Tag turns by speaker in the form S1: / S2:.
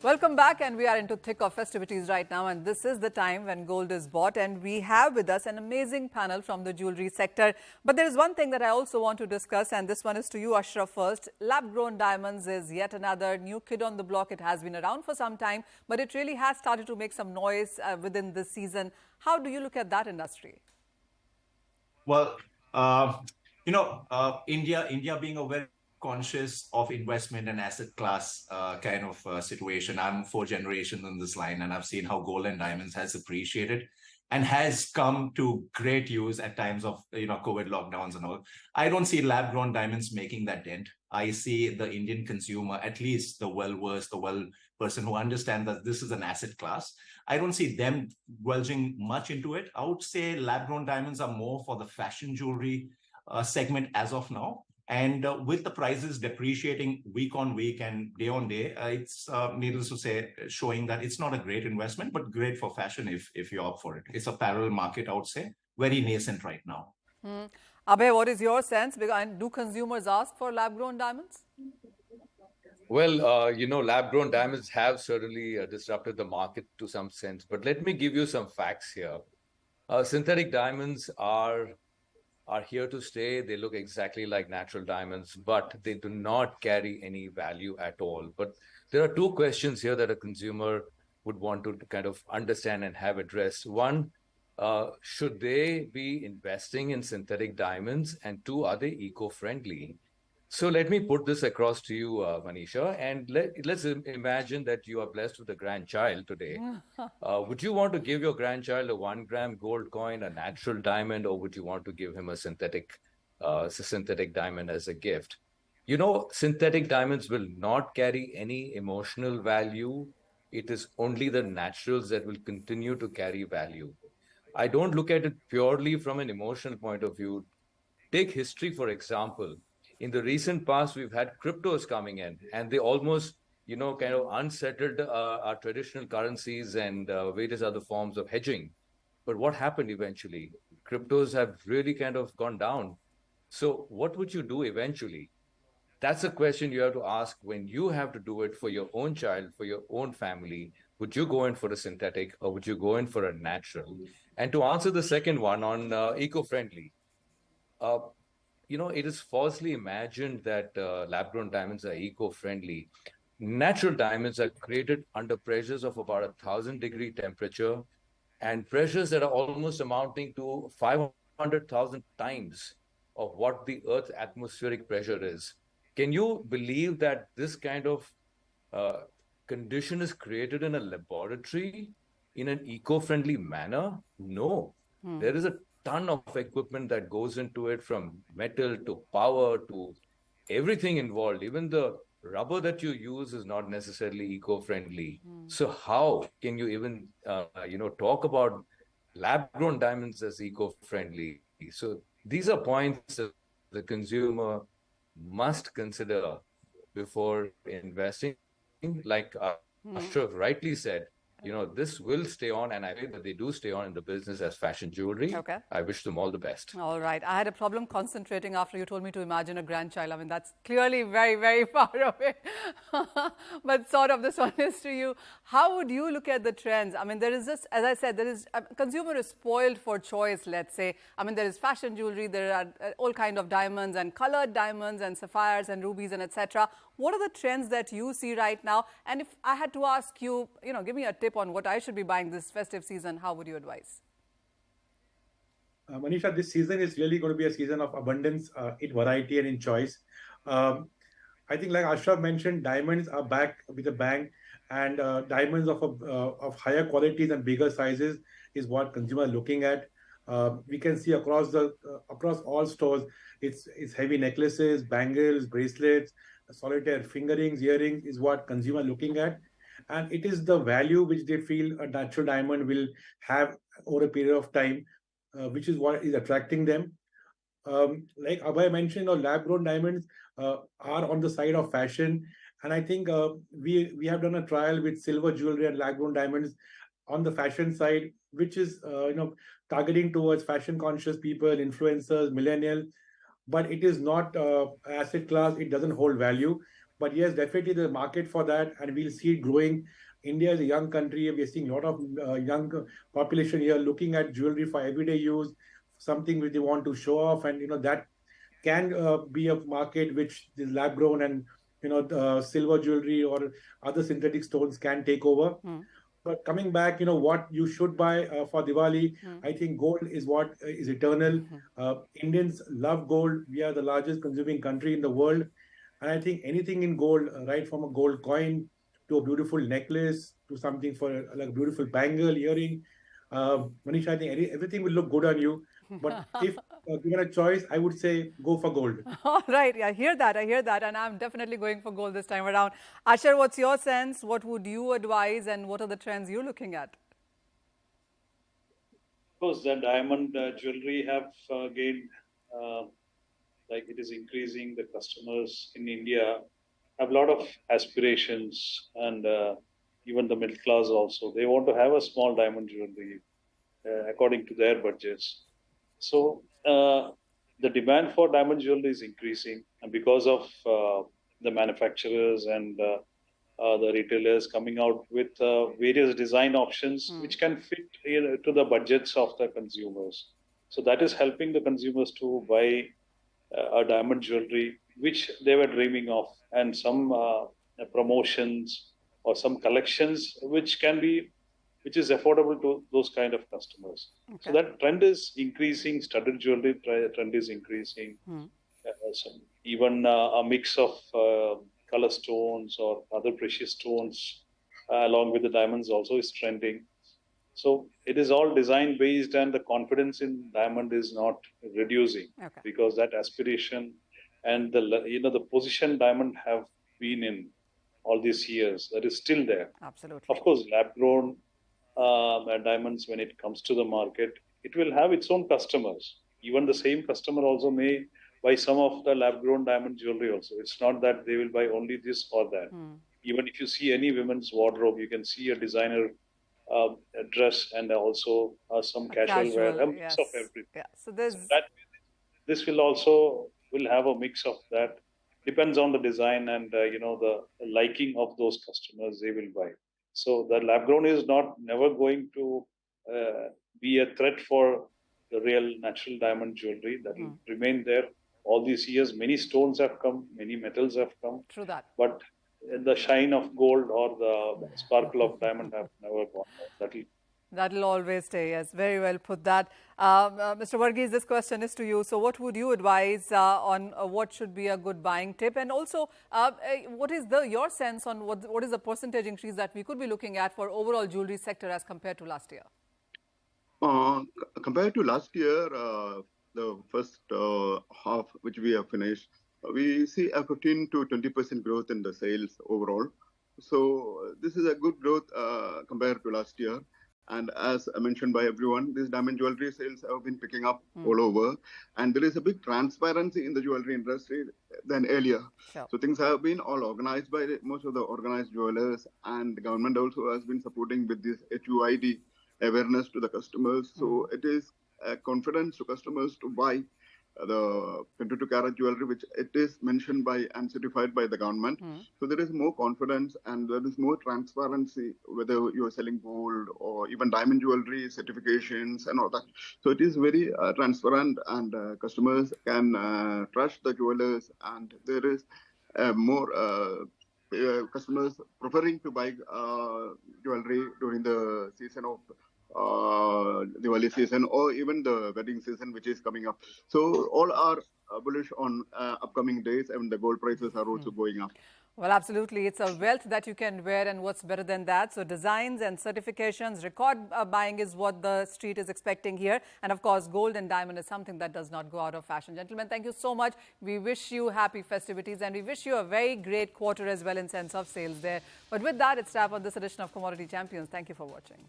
S1: Welcome back, and we are into thick of festivities right now, and this is the time when gold is bought, and we have with us an amazing panel from the jewelry sector. But there is one thing that I also want to discuss, and this one is to you, Ashraf, first. Lab-grown diamonds is yet another new kid on the block. It has been around for some time, but it really has started to make some noise within this season. How do you look at that industry?
S2: Well, India being a very conscious of investment and asset class kind of situation. I'm four generations in this line, and I've seen how gold and diamonds has appreciated and has come to great use at times of COVID lockdowns and all. I don't see lab-grown diamonds making that dent. I see the Indian consumer, at least the well-versed, the person who understands that this is an asset class. I don't see them delving much into it. I would say lab-grown diamonds are more for the fashion jewelry segment as of now. And with the prices depreciating week on week and day on day, it's needless to say, showing that it's not a great investment, but great for fashion if you opt for it. It's a parallel market, I would say, very nascent right now.
S1: Abhay, what is your sense? And do consumers ask for lab-grown diamonds?
S3: Well, lab-grown diamonds have certainly disrupted the market to some sense. But let me give you some facts here. Synthetic diamonds are here to stay. They look exactly like natural diamonds, but they do not carry any value at all. But there are two questions here that a consumer would want to kind of understand and have addressed. One, should they be investing in synthetic diamonds? And two, are they eco-friendly? So let me put this across to you, Manisha, and let's imagine that you are blessed with a grandchild today. Would you want to give your grandchild a 1 gram gold coin, a natural diamond, or would you want to give him a synthetic diamond as a gift? Synthetic diamonds will not carry any emotional value. It is only the naturals that will continue to carry value. I don't look at it purely from an emotional point of view. Take history, for example. In the recent past, we've had cryptos coming in, and they almost, kind of unsettled our traditional currencies and various other forms of hedging. But what happened eventually? Cryptos have really kind of gone down. So what would you do eventually? That's a question you have to ask when you have to do it for your own child, for your own family. Would you go in for a synthetic or would you go in for a natural? And to answer the second one on eco-friendly, it is falsely imagined that lab-grown diamonds are eco-friendly. Natural diamonds are created under pressures of about 1,000-degree temperature and pressures that are almost amounting to 500,000 times of what the Earth's atmospheric pressure is. Can you believe that this kind of condition is created in a laboratory in an eco-friendly manner? No. There is a ton of equipment that goes into it, from metal to power to everything involved. Even the rubber that you use is not necessarily eco-friendly. So how can you even, talk about lab-grown diamonds as eco-friendly? So these are points that the consumer must consider before investing. Like Ashraf rightly said, this will stay on, and I think that they do stay on in the business as fashion jewelry.
S1: Okay.
S3: I wish them all the best.
S1: All right. I had a problem concentrating after you told me to imagine a grandchild. I mean, that's clearly very, very far away. But sort of this one is to you. How would you look at the trends? I mean, there is just, as I said, consumer is spoiled for choice, let's say. I mean, there is fashion jewelry, there are all kinds of diamonds and colored diamonds and sapphires and rubies and etc. What are the trends that you see right now? And if I had to ask you, give me a tip on what I should be buying this festive season, how would you advise?
S4: Manisha, this season is really going to be a season of abundance in variety and in choice. I think, like Ashraf mentioned, diamonds are back with a bang, and diamonds of higher qualities and bigger sizes is what consumers are looking at. We can see across all stores, it's heavy necklaces, bangles, bracelets, solitaire fingerings, earrings is what consumers are looking at. And it is the value which they feel a natural diamond will have over a period of time, which is what is attracting them. Like Abhay mentioned, lab-grown diamonds are on the side of fashion. And I think we have done a trial with silver jewelry and lab-grown diamonds on the fashion side, which is targeting towards fashion-conscious people, influencers, millennials. But it is not asset class. It doesn't hold value. But yes, definitely the market for that, and we'll see it growing. India is a young country. We are seeing a lot of young population here looking at jewelry for everyday use, something which they want to show off, and that can be a market which is lab grown, and silver jewelry or other synthetic stones can take over. But coming back, what you should buy for Diwali, I think gold is what is eternal. Indians love gold. We are the largest consuming country in the world. And I think anything in gold, right from a gold coin to a beautiful necklace to something for like a beautiful bangle, earring, Manisha, I think everything will look good on you. But if given a choice, I would say go for gold.
S1: All right, I hear that, and I'm definitely going for gold this time around. Asher, what's your sense? What would you advise, and what are the trends you're looking at?
S5: Of course, the diamond jewelry have gained, like it is increasing. The customers in India have a lot of aspirations, and even the middle class also. They want to have a small diamond jewelry according to their budgets. So the demand for diamond jewelry is increasing, and because of the manufacturers and the retailers coming out with various design options which can fit to the budgets of the consumers. So that is helping the consumers to buy a diamond jewelry which they were dreaming of, and some promotions or some collections which is affordable to those kind of customers. Okay. So that trend is increasing. Studded jewelry trend is increasing. Even a mix of color stones or other precious stones along with the diamonds also is trending. So it is all design based, and the confidence in diamond is not reducing, because that aspiration and the position diamond have been in all these years, that is still there.
S1: Absolutely.
S5: Of course, lab grown diamonds, when it comes to the market, it will have its own customers. Even the same customer also may buy some of the lab grown diamond jewelry also. It's not that they will buy only this or that. Even if you see any women's wardrobe, you can see a designer dress and also some casual wear, a mix of everything.
S1: Yeah. So
S5: this will have a mix of that. Depends on the design and the liking of those customers, they will buy. So the lab grown is never going to be a threat for the real natural diamond jewelry. That will remain there all these years. Many stones have come, many metals have come.
S1: True that.
S5: But the shine of gold or the sparkle of diamond have never gone.
S1: That'll always stay. Yes, very well put that. Mr. Varghese, this question is to you. So what would you advise on what should be a good buying tip? And also, what is your sense on what is the percentage increase that we could be looking at for overall jewelry sector as compared to last year?
S6: Compared to last year, the first half, which we have finished, we see a 15 to 20% growth in the sales overall. So this is a good growth compared to last year. And as mentioned by everyone, these diamond jewelry sales have been picking up all over. And there is a big transparency in the jewelry industry than earlier. Sure. So things have been all organized by most of the organized jewelers, and the government also has been supporting with this HUID awareness to the customers. So it is a confidence to customers to buy the 22-carat jewelry, which it is mentioned by and certified by the government. So there is more confidence and there is more transparency, whether you are selling gold or even diamond jewelry, certifications and all that. So it is very transparent, and customers can trust the jewelers, and there is more customers preferring to buy jewelry during the season of Diwali season or even the wedding season, which is coming up. So all are bullish on upcoming days, and the gold prices are also going up.
S1: Well, absolutely. It's a wealth that you can wear, and what's better than that? So designs and certifications, record buying is what the street is expecting here. And of course, gold and diamond is something that does not go out of fashion. Gentlemen, thank you so much. We wish you happy festivities, and we wish you a very great quarter as well in sense of sales there. But with that, it's wrap on this edition of Commodity Champions. Thank you for watching.